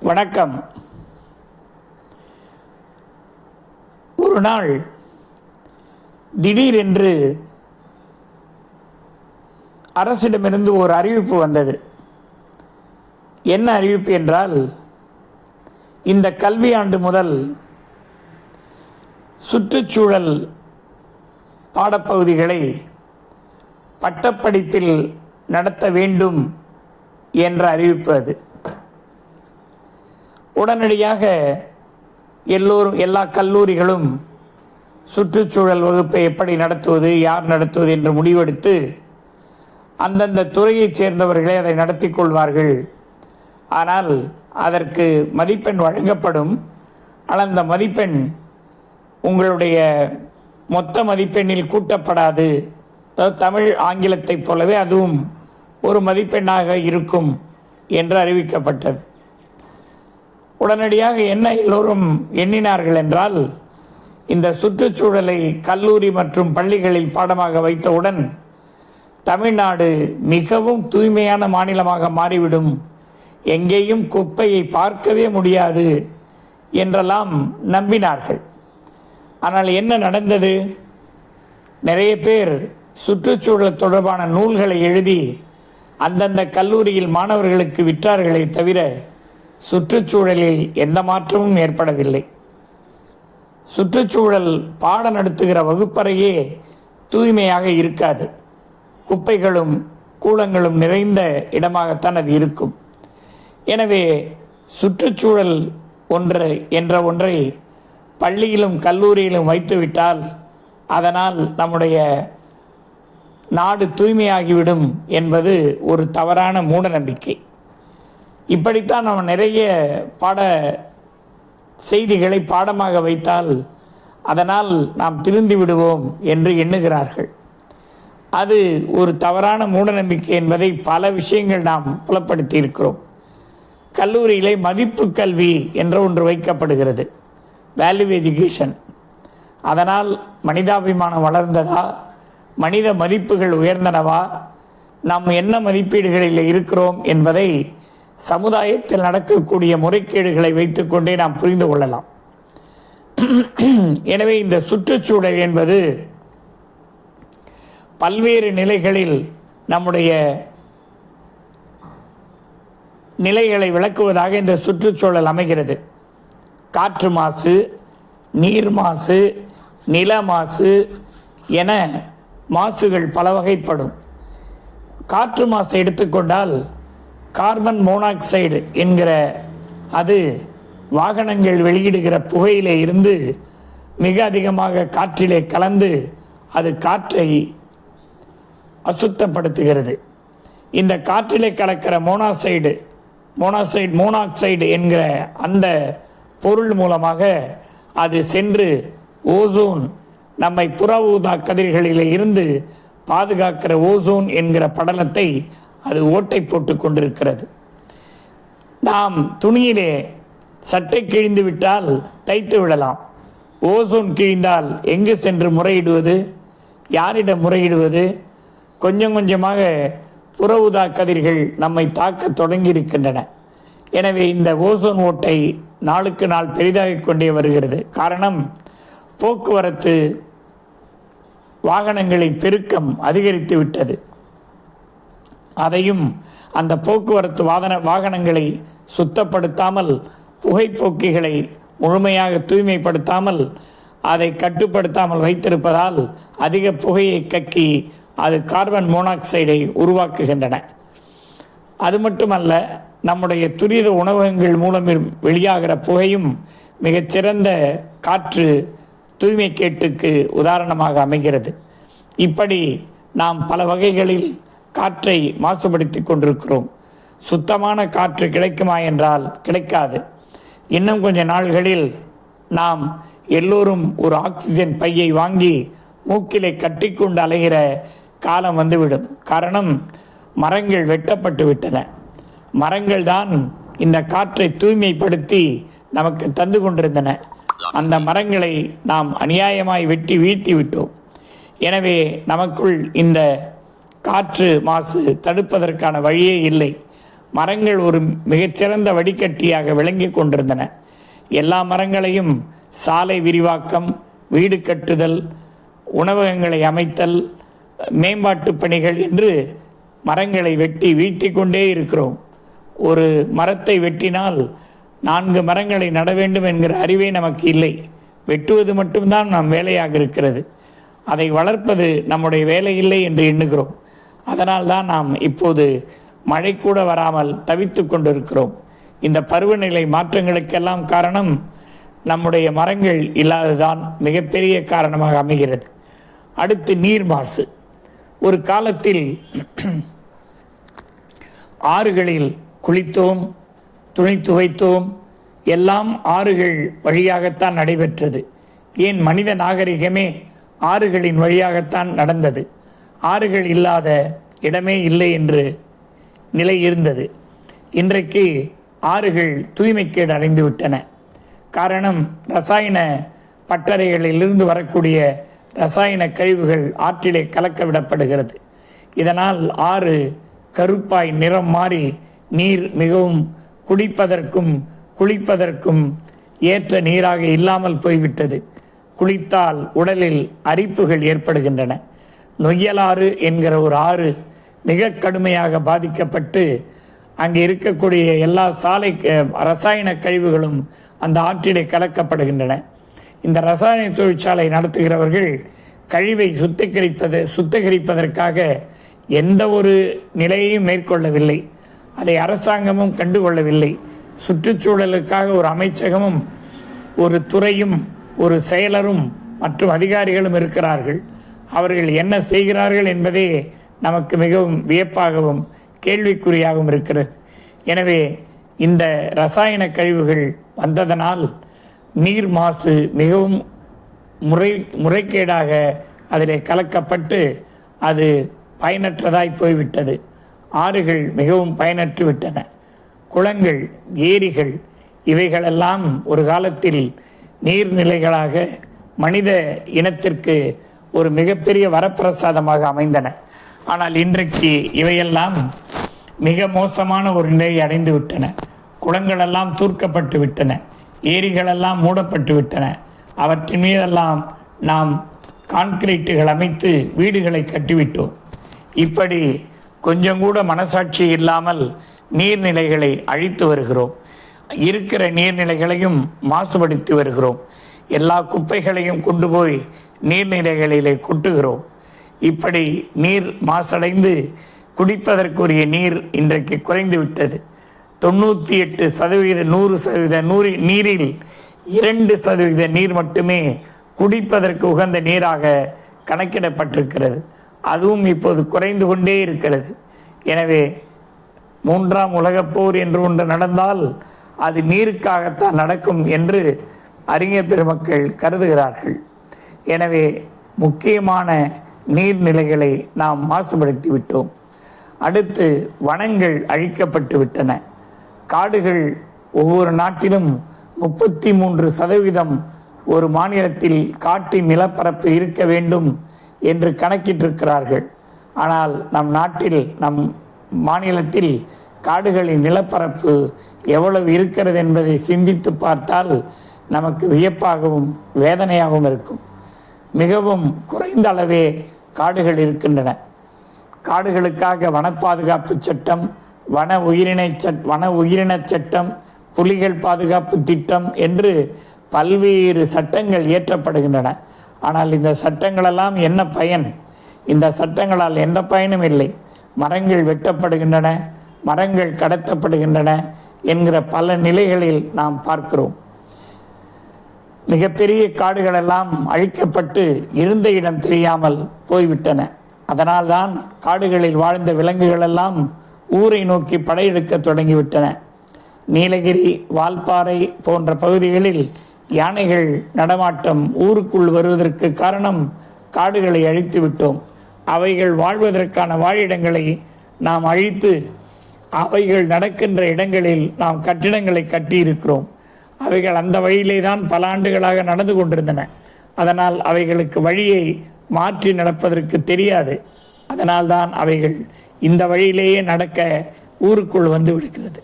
வணக்கம். ஒரு நாள் திடீரென்று அரசிடமிருந்து ஒரு அறிவிப்பு வந்தது. என்ன அறிவிப்பு என்றால், இந்த கல்வியாண்டு முதல் சுற்றுச்சூழல் பாடப்பகுதிகளை பட்டப்படிப்பில் நடத்த வேண்டும் என்ற அறிவிப்பு அது. உடனடியாக எல்லா கல்லூரிகளும் சுற்றுச்சூழல் வகுப்பை எப்படி நடத்துவது, யார் நடத்துவது என்று முடிவெடுத்து அந்தந்த துறையைச் சேர்ந்தவர்களே அதை நடத்தி கொள்வார்கள். ஆனால் அதற்கு மதிப்பெண் வழங்கப்படும். ஆனால் அந்த மதிப்பெண் உங்களுடைய மொத்த மதிப்பெண்ணில் கூட்டப்படாது. அதாவது தமிழ் ஆங்கிலத்தைப் போலவே அதுவும் ஒரு மதிப்பெண்ணாக இருக்கும் என்று அறிவிக்கப்பட்டது. உடனடியாக என்ன எல்லோரும் எண்ணினார்கள் என்றால், இந்த சுற்றுச்சூழலை கல்லூரி மற்றும் பள்ளிகளில் பாடமாக வைத்தவுடன் தமிழ்நாடு மிகவும் தூய்மையான மாநிலமாக மாறிவிடும், எங்கேயும் குப்பையை பார்க்கவே முடியாது என்றெல்லாம் நம்பினார்கள். ஆனால் என்ன நடந்தது? நிறைய பேர் சுற்றுச்சூழல் தொடர்பான நூல்களை எழுதி அந்தந்த கல்லூரியில் மாணவர்களுக்கு விற்றார்களே தவிர சுற்றுச்சூழலில் எந்த மாற்றமும் ஏற்படவில்லை. சுற்றுச்சூழல் பாடம் நடத்துகிற வகுப்பறையே தூய்மையாக இருக்காது. குப்பைகளும் கூலங்களும் நிறைந்த இடமாகத்தான் அது இருக்கும். எனவே சுற்றுச்சூழல் என்ற ஒன்றை பள்ளியிலும் கல்லூரியிலும் வைத்துவிட்டால் அதனால் நம்முடைய நாடு தூய்மையாகிவிடும் என்பது ஒரு தவறான மூட நம்பிக்கை. இப்படித்தான் நம்ம நிறைய செய்திகளை பாடமாக வைத்தால் அதனால் நாம் திருந்தி விடுவோம் என்று எண்ணுகிறார்கள். அது ஒரு தவறான மூடநம்பிக்கை என்பதை பல விஷயங்கள் நாம் புலப்படுத்தி இருக்கிறோம். கல்லூரியிலே மதிப்பு கல்வி என்ற ஒன்று வைக்கப்படுகிறது, வேல்யூ எஜுகேஷன். அதனால் மனிதாபிமானம் வளர்ந்ததா, மனித மதிப்புகள் உயர்ந்தனவா, நாம் என்ன மதிப்பீடுகளில் இருக்கிறோம் என்பதை சமுதாயத்தில் நடக்கக்கூடிய முறைகேடுகளை வைத்துக்கொண்டே நாம் புரிந்து கொள்ளலாம். எனவே இந்த சுற்றுச்சூழல் என்பது பல்வேறு நிலைகளில் நம்முடைய நிலைகளை விளக்குவதாக இந்த சுற்றுச்சூழல் அமைகிறது. காற்று மாசு, நீர் மாசு, நில மாசு என மாசுகள் பல வகைப்படும். காற்று மாசு எடுத்துக்கொண்டால் கார்பன் மோனாக்சைடு என்கிற அது வாகனங்கள் வெளியிடுகிற புகையிலே இருந்து மிக அதிகமாக காற்றிலே கலந்து அது காற்றை அசுத்தப்படுத்துகிறது. இந்த காற்றிலே கலக்கிற மோனாக்சைடு என்கிற அந்த பொருள் மூலமாக அது சென்று ஓசோன், நம்மை புற ஊதா கதிர்களிலே இருந்து பாதுகாக்கிற ஓசோன் என்கிற படலத்தை அது ஓட்டை போட்டு கொண்டிருக்கிறது. நாம் துணியிலே சட்டை கிழிந்து விட்டால் தைத்து விடலாம். ஓசோன் கிழிந்தால் எங்கு சென்று முறையிடுவது, யாரிடம் முறையிடுவது? கொஞ்சம் கொஞ்சமாக புற ஊதா கதிர்கள் நம்மை தாக்க தொடங்கி இருக்கின்றன. எனவே இந்த ஓசோன் ஓட்டை நாளுக்கு நாள் பெரிதாகிக் கொண்டே வருகிறது. காரணம், போக்குவரத்து வாகனங்களின் பெருக்கம் அதிகரித்து விட்டது. அதையும் அந்த போக்குவரத்து வாகனங்களை சுத்தப்படுத்தாமல், புகைப்போக்கிகளை முழுமையாக தூய்மைப்படுத்தாமல், அதை கட்டுப்படுத்தாமல் வைத்திருப்பதால் அதிக புகையை கக்கி அது கார்பன் மோனாக்சைடை உருவாக்குகின்றன. அது மட்டுமல்ல, நம்முடைய துரித உணவகங்கள் மூலம் வெளியாகிற புகையும் மிகச்சிறந்த காற்று தூய்மை கேட்டுக்கு உதாரணமாக அமைகிறது. இப்படி நாம் பல வகைகளில் காற்றை மாசுபடுத்தி கொண்டிருக்கிறோம். சுத்தமான காற்று கிடைக்குமா என்றால் கிடைக்காது. இன்னும் கொஞ்ச நாள்களில் நாம் எல்லோரும் ஒரு ஆக்சிஜன் பையை வாங்கி மூக்கிலே கட்டிக்கொண்டு அலைகிற காலம் வந்துவிடும். காரணம், மரங்கள் வெட்டப்பட்டு விட்டன. மரங்கள் தான் இந்த காற்றை தூய்மைப்படுத்தி நமக்கு தந்து கொண்டிருந்தன. அந்த மரங்களை நாம் அநியாயமாய் வெட்டி வீழ்த்தி விட்டோம். எனவே நமக்குள் இந்த காற்று மாசு தடுப்பதற்கான வழியே இல்லை. மரங்கள் ஒரு மிகச்சிறந்த வடிகட்டியாக விளங்கி கொண்டிருந்தன. எல்லா மரங்களையும் சாலை விரிவாக்கம், வீடு கட்டுதல், உணவகங்களை அமைத்தல், மேம்பாட்டு பணிகள் என்று மரங்களை வெட்டி வீழ்த்தி கொண்டே இருக்கிறோம். ஒரு மரத்தை வெட்டினால் 4 மரங்களை நட வேண்டும் என்கிற அறிவே நமக்கு இல்லை. வெட்டுவது மட்டும்தான் நம் வேலையாக இருக்கிறது. அதை வளர்ப்பது நம்முடைய வேலை இல்லை என்று எண்ணுகிறோம். அதனால்தான் நாம் இப்போது மழை கூட வராமல் தவித்து கொண்டிருக்கிறோம். இந்த பருவநிலை மாற்றங்களுக்கெல்லாம் காரணம் நம்முடைய மரங்கள் இல்லாததான் மிகப்பெரிய காரணமாக அமைகிறது. அடுத்து நீர் மாசு. ஒரு காலத்தில் ஆறுகளில் குளித்தோம், துணி துவைத்தோம், எல்லாம் ஆறுகள் வழியாகத்தான் நடைபெற்றது. ஏன் மனித நாகரிகமே ஆறுகளின் வழியாகத்தான் நடந்தது. ஆறுகள் இல்லாத இடமே இல்லை என்று நிலை இருந்தது. இன்றைக்கு ஆறுகள் தூய்மைக்கேடு அடைந்து விட்டன. காரணம், ரசாயன பட்டறைகளிலிருந்து வரக்கூடிய ரசாயன கழிவுகள் ஆற்றிலே கலக்க விடப்படுகிறது. இதனால் ஆறு கருப்பாய் நிறம் மாறி நீர் மிகவும் குடிப்பதற்கும் குளிப்பதற்கும் ஏற்ற நீராக இல்லாமல் போய்விட்டது. குளித்தால் உடலில் அரிப்புகள் ஏற்படுகின்றன. நொய்யலாறு என்கிற ஒரு ஆறு மிக கடுமையாக பாதிக்கப்பட்டு அங்கே இருக்கக்கூடிய எல்லா ரசாயன கழிவுகளும் அந்த ஆற்றிலே கலக்கப்படுகின்றன. இந்த ரசாயன தொழிற்சாலை நடத்துகிறவர்கள் கழிவை சுத்திகரிப்பதற்காக எந்த ஒரு நிலையையும் மேற்கொள்ளவில்லை. அதை அரசாங்கமும் கண்டுகொள்ளவில்லை. சுற்றுச்சூழலுக்காக ஒரு அமைச்சகமும் ஒரு துறையும் ஒரு செயலரும் மற்றும் அதிகாரிகளும் இருக்கிறார்கள். அவர்கள் என்ன செய்கிறார்கள் என்பதே நமக்கு மிகவும் வியப்பாகவும் கேள்விக்குறியாகவும் இருக்கிறது. எனவே இந்த ரசாயன கழிவுகள் வந்ததனால் நீர் மாசு மிகவும் முறைகேடாக அதிலே கலக்கப்பட்டு அது பயனற்றதாய் போய்விட்டது. ஆறுகள் மிகவும் பயனற்று விட்டன. குளங்கள், ஏரிகள் இவைகளெல்லாம் ஒரு காலத்தில் நீர்நிலைகளாக மனித இனத்திற்கு ஒரு மிகப்பெரிய வரப்பிரசாதமாக அமைந்தன. ஆனால் இன்றைக்கு இவையெல்லாம் மிக மோசமான ஒரு நிலையை அடைந்து விட்டன. குளங்களெல்லாம் தூர்க்கப்பட்டு விட்டன. ஏரிகளெல்லாம் மூடப்பட்டு விட்டன. அவற்றின் மீதெல்லாம் நாம் கான்கிரீட்டுகள் அமைத்து வீடுகளை கட்டிவிட்டோம். இப்படி கொஞ்சம் கூட மனசாட்சி இல்லாமல் நீர்நிலைகளை அழித்து வருகிறோம். இருக்கிற நீர்நிலைகளையும் மாசுபடுத்தி வருகிறோம். எல்லா குப்பைகளையும் கொண்டு போய் நீர்நிலைகளிலே கொட்டுகிறோம். இப்படி நீர் மாசடைந்து குடிப்பதற்குரிய நீர் இன்றைக்கு குறைந்து விட்டது. 98% 100% நீரில் 2% நீர் மட்டுமே குடிப்பதற்கு உகந்த நீராக கணக்கிடப்பட்டிருக்கிறது. அதுவும் இப்போது குறைந்து கொண்டே இருக்கிறது. எனவே 3ஆம் உலகப் போர் என்று ஒன்று நடந்தால் அது நீருக்காகத்தான் நடக்கும் என்று அறிஞர் பெருமக்கள் கருதுகிறார்கள். எனவே முக்கியமான நீர்நிலைகளை நாம் மாசுபடுத்தி விட்டோம். அடுத்து வனங்கள் அழிக்கப்பட்டு விட்டன. காடுகள் ஒவ்வொரு நாட்டிலும் 33% ஒரு மாநிலத்தில் காட்டின் நிலப்பரப்பு இருக்க வேண்டும் என்று கணக்கிட்டிருக்கிறார்கள். ஆனால் நம் மாநிலத்தில் காடுகளின் நிலப்பரப்பு எவ்வளவு இருக்கிறது என்பதை சிந்தித்து பார்த்தால் நமக்கு வியப்பாகவும் வேதனையாகவும் இருக்கும். மிகவும் குறைந்த அளவே காடுகள் இருக்கின்றன. காடுகளுக்காக வன பாதுகாப்பு சட்டம், வன உயிரின சட்டம், புலிகள் பாதுகாப்பு திட்டம் என்று பல்வேறு சட்டங்கள் இயற்றப்படுகின்றன. ஆனால் இந்த சட்டங்களெல்லாம் என்ன பயன்? இந்த சட்டங்களால் எந்த பயனும் இல்லை. மரங்கள் வெட்டப்படுகின்றன, மரங்கள் கடத்தப்படுகின்றன என்கிற பல நிலைகளில் நாம் பார்க்கிறோம். மிகப்பெரிய காடுகளெல்லாம் அழிக்கப்பட்டு இருந்த இடம் தெரியாமல் போய்விட்டன. அதனால்தான் காடுகளில் வாழ்ந்த விலங்குகளெல்லாம் ஊரை நோக்கி படையெடுக்க தொடங்கிவிட்டன. நீலகிரி, வால்பாறை போன்ற பகுதிகளில் யானைகள் நடமாட்டம் ஊருக்குள் வருவதற்கு காரணம் காடுகளை அழித்து விட்டோம். அவைகள் வாழ்வதற்கான வாழிடங்களை நாம் அழித்து அவைகள் நடக்கின்ற இடங்களில் நாம் கட்டிடங்களை கட்டியிருக்கிறோம். அவைகள் அந்த வழியிலே தான் பல ஆண்டுகளாக நடந்து கொண்டிருந்தன. அதனால் அவைகளுக்கு வழியை மாற்றி நடப்பதற்கு தெரியாது. அதனால்தான் அவைகள் இந்த வழியிலேயே நடக்க ஊருக்குள் வந்து விடுகிறது.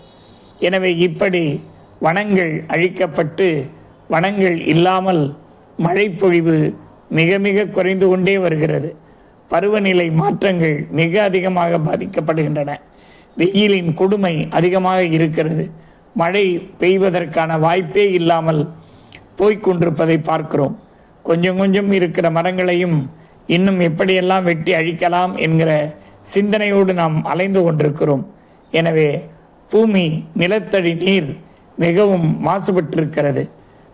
எனவே இப்படி வனங்கள் அழிக்கப்பட்டு வனங்கள் இல்லாமல் மழைப்பொழிவு மிக மிக குறைந்து கொண்டே வருகிறது. பருவநிலை மாற்றங்கள் மிக அதிகமாக பாதிக்கப்படுகின்றன. வெயிலின் கொடுமை அதிகமாக இருக்கிறது. மழை பெய்வதற்கான வாய்ப்பே இல்லாமல் போய்கொண்டிருப்பதை பார்க்கிறோம். கொஞ்சம் கொஞ்சம் இருக்கிற மரங்களையும் இன்னும் எப்படியெல்லாம் வெட்டி அழிக்கலாம் என்கிற சிந்தனையோடு நாம் அலைந்து கொண்டிருக்கிறோம். எனவே பூமி, நிலத்தடி நீர் மிகவும் மாசுபட்டிருக்கிறது.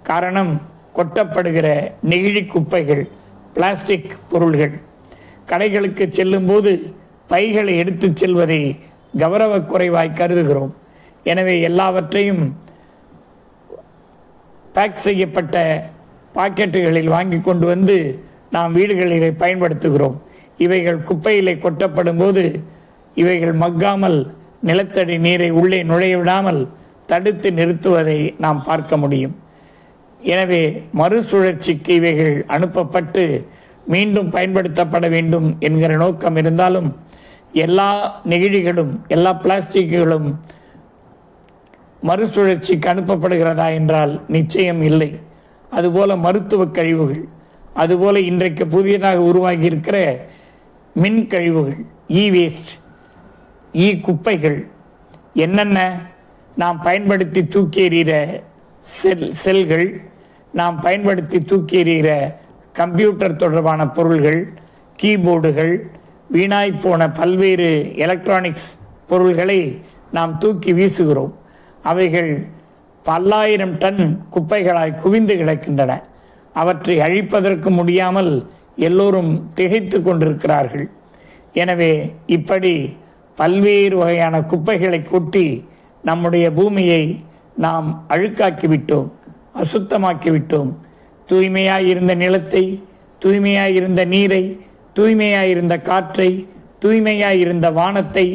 காரணம் கொட்டப்படுகிற நெகிழி குப்பைகள், பிளாஸ்டிக் பொருள்கள். கடைகளுக்கு செல்லும்போது பைகளை எடுத்து செல்வதை கௌரவ குறைவாய் கருதுகிறோம். எனவே எல்லாவற்றையும் பேக் செய்யப்பட்ட பாக்கெட்டுகளில் வாங்கி கொண்டு வந்து நாம் வீடுகளிலே பயன்படுத்துகிறோம். இவைகள் குப்பையிலே கொட்டப்படும் போது இவைகள் மக்காமல் நிலத்தடி நீரை உள்ளே நுழைய விடாமல் தடுத்து நிறுத்துவதை நாம் பார்க்க முடியும். எனவே மறுசுழற்சிக்கு இவைகள் அனுப்பப்பட்டு மீண்டும் பயன்படுத்தப்பட வேண்டும் என்கிற நோக்கம் இருந்தாலும் எல்லா நெகிழிகளும் எல்லா பிளாஸ்டிக்குகளும் மறுசுழற்சிக்கு அனுப்பப்படுகிறதா என்றால் நிச்சயம் இல்லை. அதுபோல மருத்துவ கழிவுகள், அதுபோல இன்றைக்கு புதியதாக உருவாகி இருக்கிற மின் கழிவுகள், இ வேஸ்ட், இ குப்பைகள், என்னென்ன நாம் பயன்படுத்தி தூக்கி எறிகிற செல்கள், நாம் பயன்படுத்தி தூக்கி எறிகிற கம்ப்யூட்டர் தொடர்பான பொருள்கள், கீபோர்டுகள், வீணாய் போன பல்வேறு எலக்ட்ரானிக்ஸ் பொருள்களை நாம் தூக்கி வீசுகிறோம். அவைகள் பல்லாயிரம் டன் குப்பைகளாய் குவிந்து கிடக்கின்றன. அவற்றை அழிப்பதற்கு முடியாமல் எல்லோரும் திகைத்து கொண்டிருக்கிறார்கள். எனவே இப்படி பல்வேறு வகையான குப்பைகளை கொட்டி நம்முடைய பூமியை நாம் அழுக்காக்கிவிட்டோம், அசுத்தமாக்கிவிட்டோம். தூய்மையாயிருந்த நிலத்தை, தூய்மையாயிருந்த நீரை, தூய்மையாயிருந்த காற்றை, தூய்மையாயிருந்த வானத்தை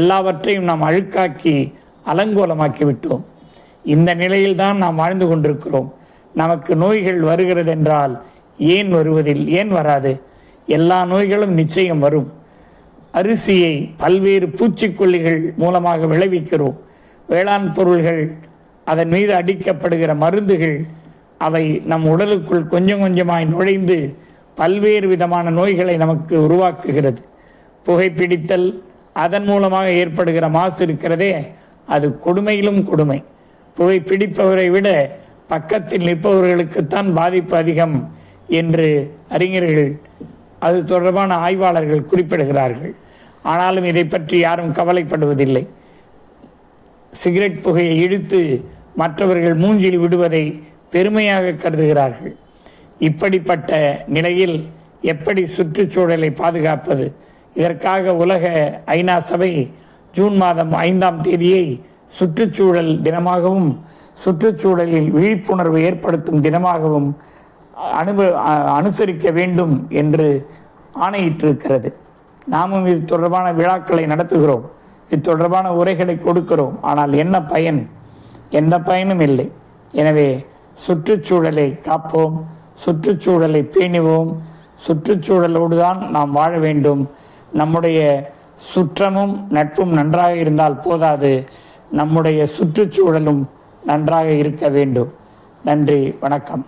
எல்லாவற்றையும் நாம் அழுக்காக்கி அலங்கோலமாக்கிவிட்டோம். இந்த நிலையில்தான் நாம் வாழ்ந்து கொண்டிருக்கிறோம். நமக்கு நோய்கள் வருகிறது என்றால் ஏன் வருவதில் ஏன் வராது? எல்லா நோய்களும் நிச்சயம் வரும். அரிசியை பல்வேறு பூச்சிக்கொல்லிகள் மூலமாக விளைவிக்கிறோம். வேளாண் பொருள்கள், அதன் மீது அடிக்கப்படுகிற மருந்துகள், அவை நம் உடலுக்குள் கொஞ்சம் கொஞ்சமாய் நுழைந்து பல்வேறு விதமான நோய்களை நமக்கு உருவாக்குகிறது. புகைப்பிடித்தல், அதன் மூலமாக ஏற்படுகிற மாசு இருக்கிறதே, அது கொடுமையிலும் கொடுமை. புகைப்பிடிப்பவரை விட பக்கத்தில் நிற்பவர்களுக்குத்தான் பாதிப்பு அதிகம் என்று அறிஞர்கள், அது தொடர்பான ஆய்வாளர்கள் குறிப்பிடுகிறார்கள். ஆனாலும் இதை பற்றி யாரும் கவலைப்படுவதில்லை. சிகரெட் புகையை இழுத்து மற்றவர்கள் மூஞ்சில் விடுவதை பெருமையாக கருதுகிறார்கள். இப்படிப்பட்ட நிலையில் எப்படி சுற்றுச்சூழலை பாதுகாப்பது? இதற்காக உலக ஐநா சபை ஜூன் மாதம் 5ஆம் தேதியை சுற்றுச்சூழல் தினமாகவும் சுற்றுச்சூழலில் விழிப்புணர்வு ஏற்படுத்தும் தினமாகவும் அனுசரிக்க வேண்டும் என்று ஆணையிட்டிருக்கிறது. நாமும் இது தொடர்பான விழாக்களை நடத்துகிறோம், இது தொடர்பான உரைகளை கொடுக்கிறோம். ஆனால் என்ன பயன்? எந்த பயனும் இல்லை. எனவே சுற்றுச்சூழலை காப்போம், சுற்றுச்சூழலை பேணுவோம். சுற்றுச்சூழலோடு தான் நாம் வாழ வேண்டும். நம்முடைய சுற்றமும் நட்பும் நன்றாக இருந்தால் போதாது, நம்முடைய சுற்றுச்சூழலும் நன்றாக இருக்க வேண்டும். நன்றி, வணக்கம்.